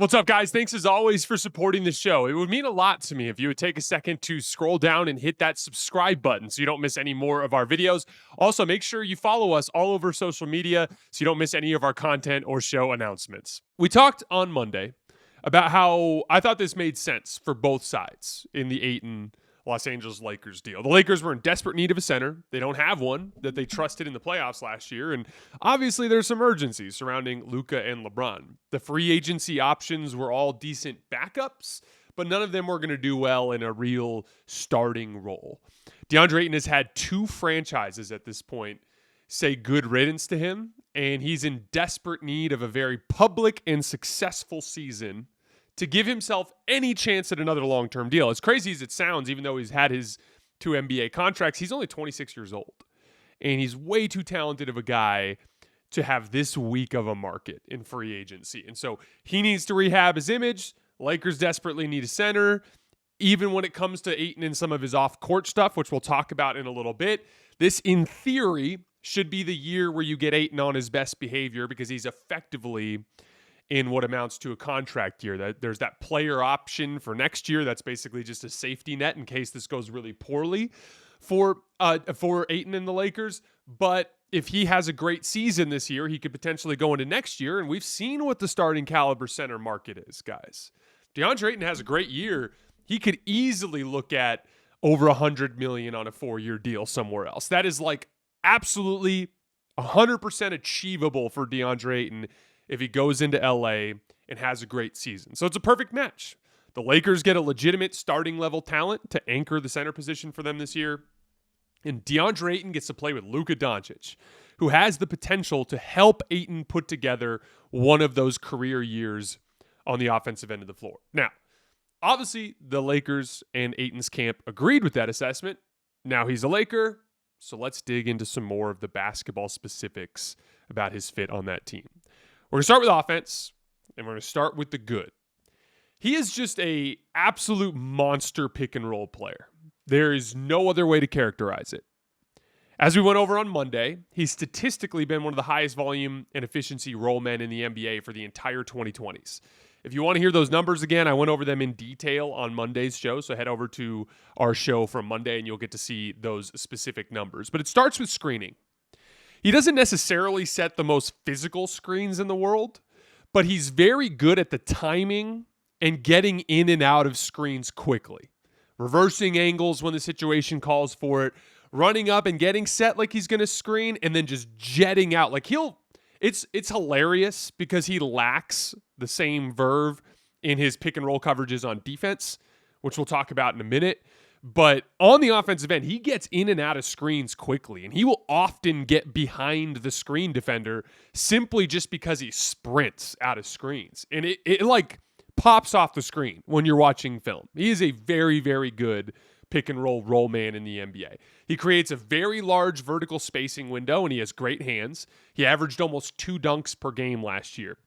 What's up, guys? Thanks as always for supporting the show. It would mean a lot to me if you would take a second to scroll down and hit that subscribe button so you don't miss any more of our videos. Also, make sure you follow us all over social media so you don't miss any of our content or show announcements. We talked on Monday about how I thought this made sense for both sides in the Ayton Los Angeles Lakers deal. The Lakers were in desperate need of a center. They don't have one that they trusted in the playoffs last year. And obviously there's some urgency surrounding Luka and LeBron. The free agency options were all decent backups, but none of them were going to do well in a real starting role. Deandre Ayton has had two franchises at this point say good riddance to him, and he's in desperate need of a very public and successful season to give himself any chance at another long-term deal. As crazy as it sounds, even though he's had his two NBA contracts, he's only 26 years old. And he's way too talented of a guy to have this weak of a market in free agency. And so he needs to rehab his image. Lakers desperately need a center. Even when it comes to Ayton and some of his off-court stuff, which we'll talk about in a little bit, this, in theory, should be the year where you get Ayton on his best behavior because he's effectively in what amounts to a contract year. That there's that player option for next year. That's basically just a safety net in case this goes really poorly for Ayton and the Lakers. But if he has a great season this year, he could potentially go into next year. And we've seen what the starting caliber center market is, guys. Deandre Ayton has a great year. He could easily look at over $100 million on a 4-year deal somewhere else. That is like absolutely 100% achievable for Deandre Ayton if he goes into LA and has a great season. So it's a perfect match. The Lakers get a legitimate starting level talent to anchor the center position for them this year. And Deandre Ayton gets to play with Luka Doncic, who has the potential to help Ayton put together one of those career years on the offensive end of the floor. Now, obviously, the Lakers and Ayton's camp agreed with that assessment. Now he's a Laker, so let's dig into some more of the basketball specifics about his fit on that team. We're going to start with offense, and we're going to start with the good. He is just a absolute monster pick and roll player. There is no other way to characterize it. As we went over on Monday, he's statistically been one of the highest volume and efficiency role men in the NBA for the entire 2020s. If you want to hear those numbers again, I went over them in detail on Monday's show, so head over to our show from Monday and you'll get to see those specific numbers. But it starts with screening. He doesn't necessarily set the most physical screens in the world, but he's very good at the timing and getting in and out of screens quickly. Reversing angles when the situation calls for it, running up and getting set like he's going to screen, and then just jetting out. Like it's hilarious because he lacks the same verve in his pick and roll coverages on defense, which we'll talk about in a minute. But on the offensive end, he gets in and out of screens quickly, and he will often get behind the screen defender simply just because he sprints out of screens. And it like pops off the screen when you're watching film. He is a very, very good pick and roll man in the NBA. He creates a very large vertical spacing window, and he has great hands. He averaged almost 2 dunks per game last year.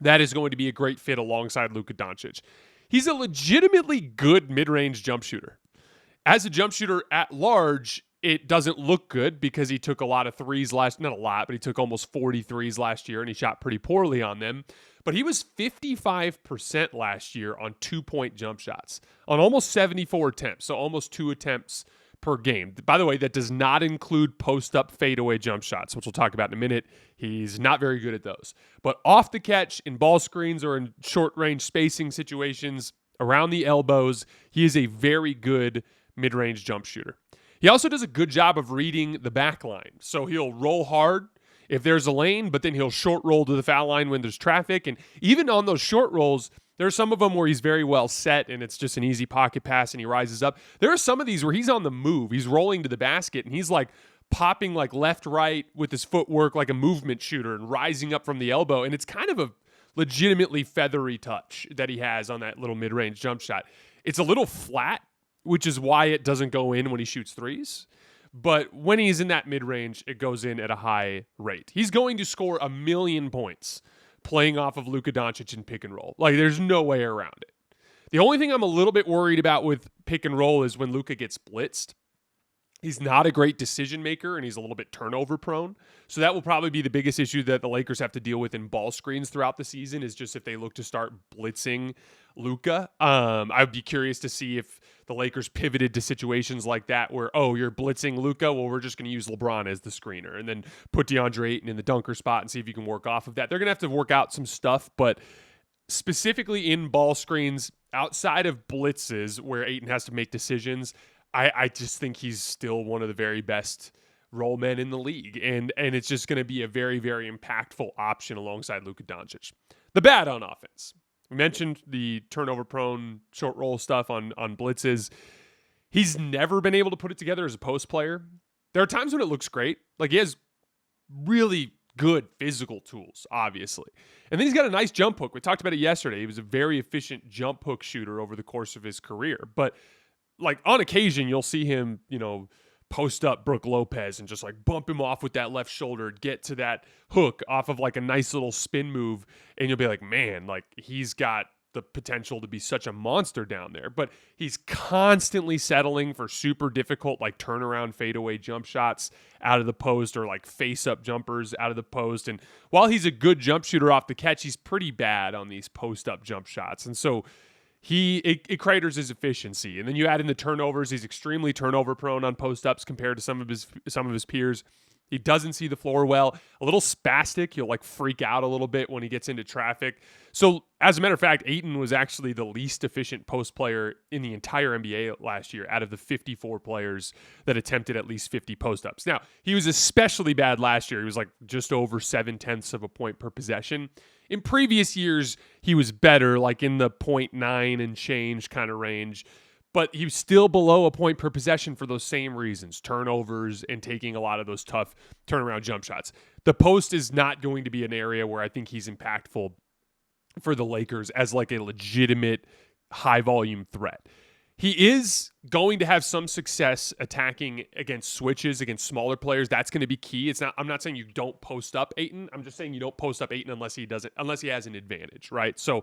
That is going to be a great fit alongside Luka Doncic. He's a legitimately good mid-range jump shooter. As a jump shooter at large, it doesn't look good because he took a lot of threes not a lot, but he took almost 40 threes last year and he shot pretty poorly on them. But he was 55% last year on 2-point jump shots on almost 74 attempts, so almost 2 attempts per game. By the way, that does not include post-up fadeaway jump shots, which we'll talk about in a minute. He's not very good at those. But off the catch, in ball screens or in short-range spacing situations, around the elbows, he is a very good mid-range jump shooter. He also does a good job of reading the back line. So he'll roll hard if there's a lane, but then he'll short roll to the foul line when there's traffic. And even on those short rolls, there are some of them where he's very well set and it's just an easy pocket pass and he rises up. There are some of these where he's on the move. He's rolling to the basket and he's like popping like left, right with his footwork like a movement shooter and rising up from the elbow. And it's kind of a legitimately feathery touch that he has on that little mid-range jump shot. It's a little flat, which is why it doesn't go in when he shoots threes. But when he's in that mid-range, it goes in at a high rate. He's going to score 1 million points playing off of Luka Doncic in pick and roll. Like, there's no way around it. The only thing I'm a little bit worried about with pick and roll is when Luka gets blitzed. He's not a great decision maker, and he's a little bit turnover prone. So that will probably be the biggest issue that the Lakers have to deal with in ball screens throughout the season, is just if they look to start blitzing Luka. I would be curious to see if the Lakers pivoted to situations like that where, oh, you're blitzing Luka, well, we're just going to use LeBron as the screener and then put DeAndre Ayton in the dunker spot and see if you can work off of that. They're going to have to work out some stuff, but specifically in ball screens, outside of blitzes where Ayton has to make decisions, I just think he's still one of the very best role men in the league. And it's just going to be a very, very impactful option alongside Luka Doncic. The bad on offense. We mentioned the turnover-prone short roll stuff on blitzes. He's never been able to put it together as a post player. There are times when it looks great. Like, he has really good physical tools, obviously. And then he's got a nice jump hook. We talked about it yesterday. He was a very efficient jump hook shooter over the course of his career. But like, on occasion, you'll see him, post up Brook Lopez and just like bump him off with that left shoulder, get to that hook off of like a nice little spin move. And you'll be like, man, like, he's got the potential to be such a monster down there. But he's constantly settling for super difficult, like, turnaround fadeaway jump shots out of the post, or like face up jumpers out of the post. And while he's a good jump shooter off the catch, he's pretty bad on these post up jump shots. And so it craters his efficiency. And then you add in the turnovers. He's extremely turnover prone on post ups compared to some of his peers. He doesn't see the floor well, a little spastic. He'll like freak out a little bit when he gets into traffic. So as a matter of fact, Ayton was actually the least efficient post player in the entire NBA last year out of the 54 players that attempted at least 50 post-ups. Now, he was especially bad last year. He was like just over 0.7 of a point per possession. In previous years, he was better, like in the 0.9 and change kind of range. But he was still below a point per possession for those same reasons, turnovers and taking a lot of those tough turnaround jump shots. The post is not going to be an area where I think he's impactful for the Lakers as like a legitimate high volume threat. He is going to have some success attacking against switches, against smaller players. That's going to be key. I'm not saying you don't post up Ayton. I'm just saying you don't post up Ayton unless he has an advantage, right? So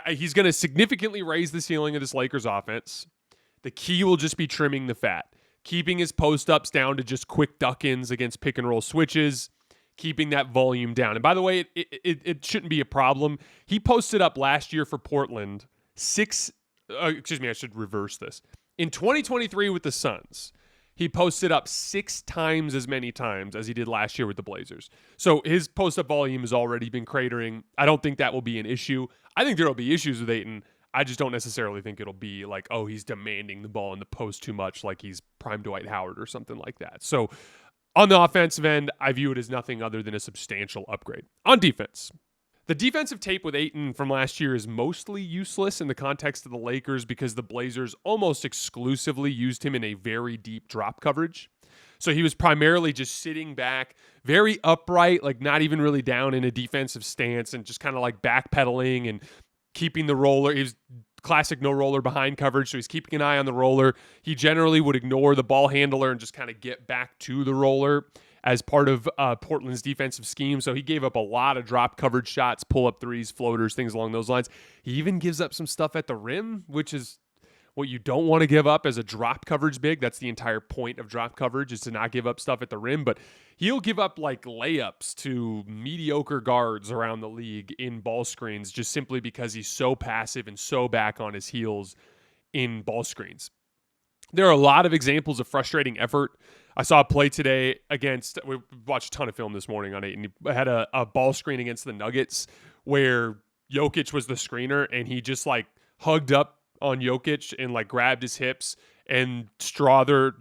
he's going to significantly raise the ceiling of this Lakers offense. The key will just be trimming the fat, keeping his post-ups down to just quick duck-ins against pick-and-roll switches, keeping that volume down. And by the way, it shouldn't be a problem. He posted up last year for Portland I should reverse this. In 2023 with the Suns, he posted up 6 times as many times as he did last year with the Blazers. So his post-up volume has already been cratering. I don't think that will be an issue. I think there will be issues with Ayton. I just don't necessarily think it'll be like, oh, he's demanding the ball in the post too much, like he's prime Dwight Howard or something like that. So on the offensive end, I view it as nothing other than a substantial upgrade. On defense, the defensive tape with Ayton from last year is mostly useless in the context of the Lakers because the Blazers almost exclusively used him in a very deep drop coverage. So he was primarily just sitting back, very upright, like not even really down in a defensive stance, and just kind of like backpedaling and keeping the roller. He was classic no roller behind coverage, so he's keeping an eye on the roller. He generally would ignore the ball handler and just kind of get back to the roller as part of Portland's defensive scheme. So he gave up a lot of drop coverage shots, pull-up threes, floaters, things along those lines. He even gives up some stuff at the rim, which is what you don't want to give up as a drop coverage big. That's the entire point of drop coverage, is to not give up stuff at the rim. But he'll give up like layups to mediocre guards around the league in ball screens just simply because he's so passive and so back on his heels in ball screens. There are a lot of examples of frustrating effort. I saw a play today we watched a ton of film this morning on Ayton. He had a ball screen against the Nuggets where Jokic was the screener, and he just like hugged up on Jokic and like grabbed his hips, and Strother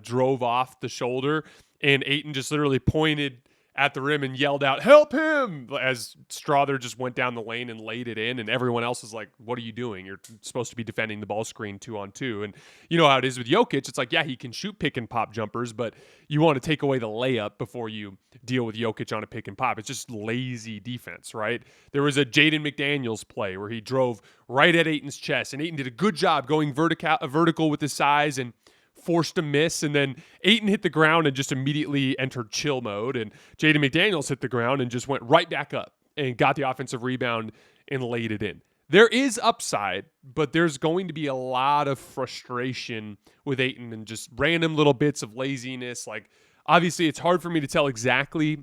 drove off the shoulder, and Ayton just literally pointed at the rim and yelled out, "Help him!" as Strother just went down the lane and laid it in, and everyone else is like, "What are you doing? You're supposed to be defending the ball screen 2-on-2." And you know how it is with Jokic. It's like, yeah, he can shoot pick and pop jumpers, but you want to take away the layup before you deal with Jokic on a pick and pop. It's just lazy defense, right? There was a Jaden McDaniels play where he drove right at Ayton's chest, and Ayton did a good job going vertical with his size and forced a miss, and then Ayton hit the ground and just immediately entered chill mode, and Jaden McDaniels hit the ground and just went right back up and got the offensive rebound and laid it in. there is upside, but there's going to be a lot of frustration with Ayton and just random little bits of laziness. Like, obviously, it's hard for me to tell exactly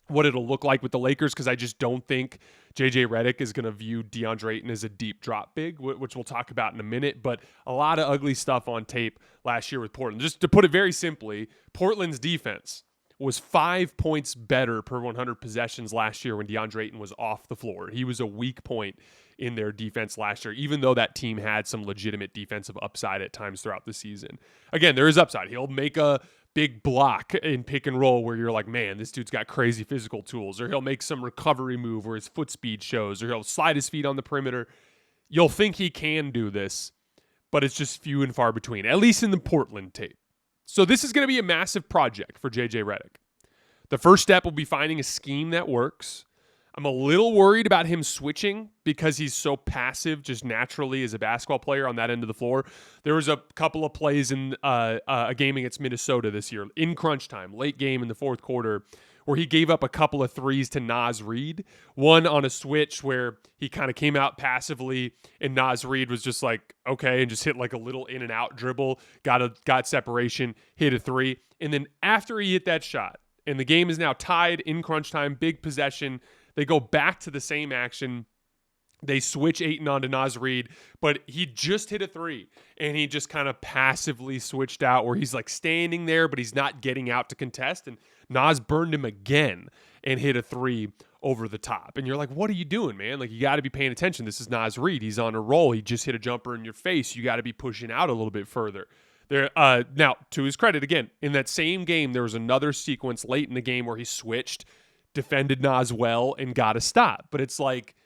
what it'll look like with the Lakers because I just don't think JJ Redick is going to view Deandre Ayton as a deep drop big, which we'll talk about in a minute. But a lot of ugly stuff on tape last year with Portland. Just to put it very simply, Portland's defense was 5 points better per 100 possessions last year when Deandre Ayton was off the floor. He was a weak point in their defense last year, even though that team had some legitimate defensive upside at times throughout the season. Again, there is upside. He'll make a big block in pick and roll where you're like, man, this dude's got crazy physical tools, or he'll make some recovery move where his foot speed shows, or he'll slide his feet on the perimeter. You'll think he can do this, but it's just few and far between, at least in the Portland tape. So this is going to be a massive project for JJ Redick. The first step will be finding a scheme that works. I'm a little worried about him switching because he's so passive just naturally as a basketball player on that end of the floor. There was a couple of plays in a game against Minnesota this year in crunch time, late game in the fourth quarter, where he gave up a couple of threes to Naz Reid. One on a switch where he kind of came out passively and Naz Reid was just like, okay, and just hit like a little in and out dribble, got separation, hit a three. And then after he hit that shot, and the game is now tied in crunch time, big possession, they go back to the same action. They switch Ayton onto Naz Reid, but he just hit a three, and he just kind of passively switched out where he's like standing there, but he's not getting out to contest, and Naz burned him again and hit a three over the top. And you're like, what are you doing, man? Like, you got to be paying attention. This is Naz Reid. He's on a roll. He just hit a jumper in your face. You got to be pushing out a little bit further. Now, to his credit, again, in that same game, there was another sequence late in the game where he switched, defended Naz well, and got a stop. But it's like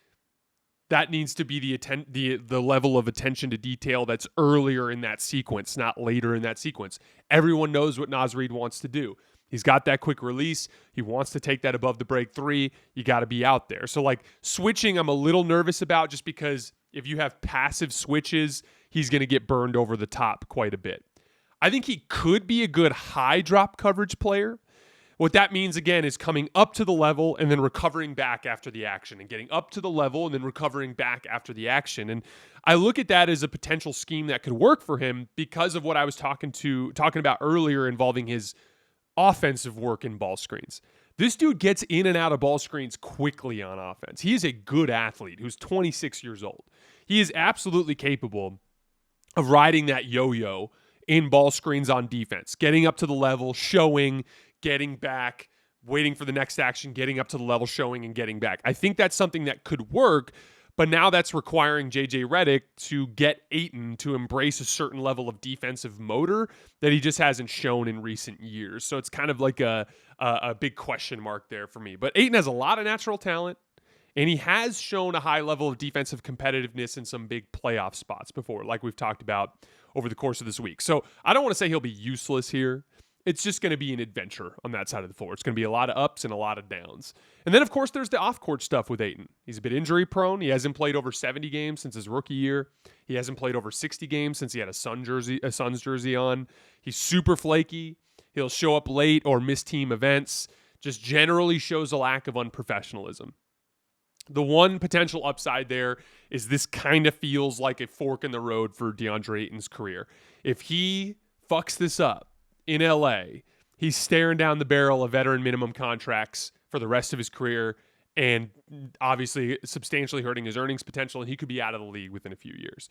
that needs to be the level of attention to detail that's earlier in that sequence, not later in that sequence. Everyone knows what Naz Reid wants to do. He's got that quick release. He wants to take that above the break three. You got to be out there. So, like, switching, I'm a little nervous about just because if you have passive switches, he's going to get burned over the top quite a bit. I think he could be a good high drop coverage player. What that means, again, is coming up to the level and then recovering back after the action, and getting up to the level and then recovering back after the action. And I look at that as a potential scheme that could work for him because of what I was talking about earlier involving his offensive work in ball screens. This dude gets in and out of ball screens quickly on offense. He is a good athlete who's 26 years old. He is absolutely capable of riding that yo-yo in ball screens on defense, getting up to the level, showing, getting back, waiting for the next action, getting up to the level, showing, and getting back. I think that's something that could work, but now that's requiring JJ Redick to get Ayton to embrace a certain level of defensive motor that he just hasn't shown in recent years. So it's kind of like a big question mark there for me. But Ayton has a lot of natural talent, and he has shown a high level of defensive competitiveness in some big playoff spots before, like we've talked about over the course of this week. So I don't want to say he'll be useless here. It's just going to be an adventure on that side of the floor. It's going to be a lot of ups and a lot of downs. And then, of course, there's the off-court stuff with Ayton. He's a bit injury-prone. He hasn't played over 70 games since his rookie year. He hasn't played over 60 games since he had a Suns jersey on. He's super flaky. He'll show up late or miss team events. Just generally shows a lack of unprofessionalism. The one potential upside there is this kind of feels like a fork in the road for DeAndre Ayton's career. If he fucks this up in LA, he's staring down the barrel of veteran minimum contracts for the rest of his career and obviously substantially hurting his earnings potential, and he could be out of the league within a few years.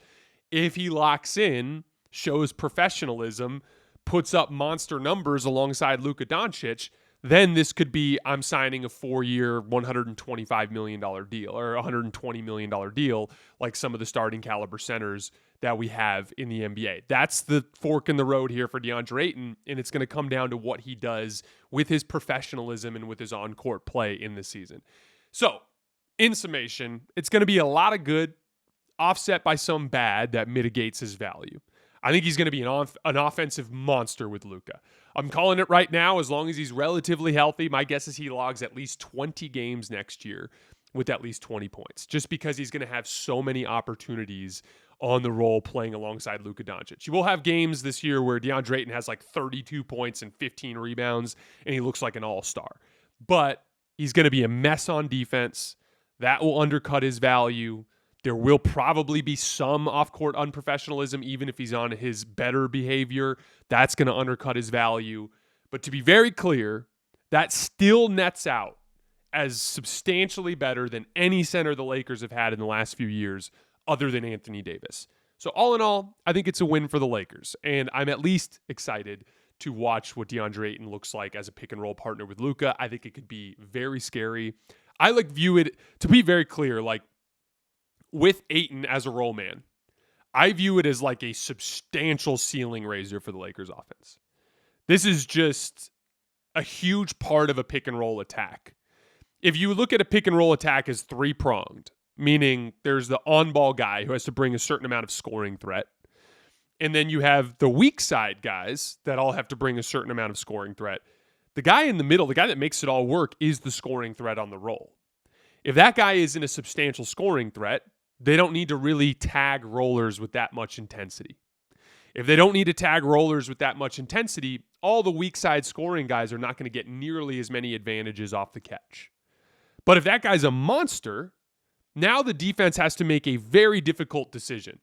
If he locks in, shows professionalism, puts up monster numbers alongside Luka Doncic, then this could be, I'm signing a 4-year, $125 million deal or $120 million deal like some of the starting caliber centers that we have in the NBA. That's the fork in the road here for DeAndre Ayton, and it's going to come down to what he does with his professionalism and with his on-court play in this season. So, in summation, it's going to be a lot of good offset by some bad that mitigates his value. I think he's going to be an offensive monster with Luka. I'm calling it right now. As long as he's relatively healthy, my guess is he logs at least 20 games next year with at least 20 points, just because he's going to have so many opportunities on the roll playing alongside Luka Doncic. You will have games this year where DeAndre Ayton has like 32 points and 15 rebounds, and he looks like an all-star. But he's going to be a mess on defense. That will undercut his value. There will probably be some off-court unprofessionalism, even if he's on his better behavior. That's going to undercut his value. But to be very clear, that still nets out as substantially better than any center the Lakers have had in the last few years, other than Anthony Davis. So all in all, I think it's a win for the Lakers. And I'm at least excited to watch what Deandre Ayton looks like as a pick-and-roll partner with Luka. I think it could be very scary. I view it, to be very clear, with Ayton as a roll man, I view it as like a substantial ceiling raiser for the Lakers offense. This is just a huge part of a pick and roll attack. If you look at a pick and roll attack as three-pronged, meaning there's the on-ball guy who has to bring a certain amount of scoring threat, and then you have the weak side guys that all have to bring a certain amount of scoring threat. The guy in the middle, the guy that makes it all work, is the scoring threat on the roll. If that guy isn't a substantial scoring threat, they don't need to really tag rollers with that much intensity. If they don't need to tag rollers with that much intensity, all the weak side scoring guys are not going to get nearly as many advantages off the catch. But if that guy's a monster, now the defense has to make a very difficult decision.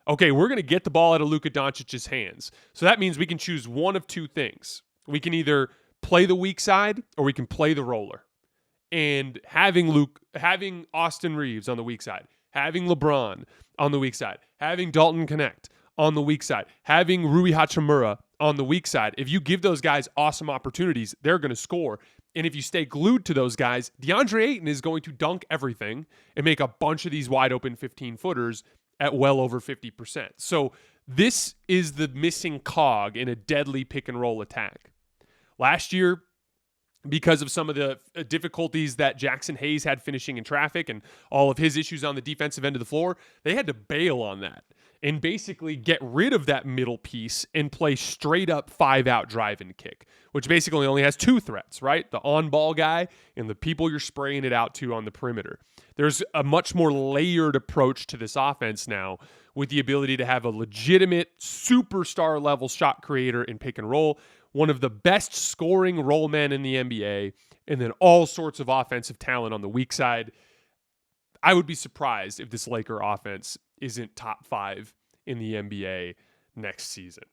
Okay, we're going to get the ball out of Luka Doncic's hands. So that means we can choose one of two things. We can either play the weak side or we can play the roller. And having Austin Reeves on the weak side, having LeBron on the weak side, having Dalton Connect on the weak side, having Rui Hachimura on the weak side, if you give those guys awesome opportunities, they're going to score. And if you stay glued to those guys, Deandre Ayton is going to dunk everything and make a bunch of these wide open 15-footers at well over 50%. So this is the missing cog in a deadly pick and roll attack. Last year, because of some of the difficulties that Jackson Hayes had finishing in traffic and all of his issues on the defensive end of the floor, they had to bail on that and basically get rid of that middle piece and play straight up 5-out drive and kick, which basically only has two threats, right? The on-ball guy and the people you're spraying it out to on the perimeter. There's a much more layered approach to this offense now with the ability to have a legitimate superstar level shot creator in pick and roll, one of the best scoring roll men in the NBA, and then all sorts of offensive talent on the weak side. I would be surprised if this Laker offense isn't top 5 in the NBA next season.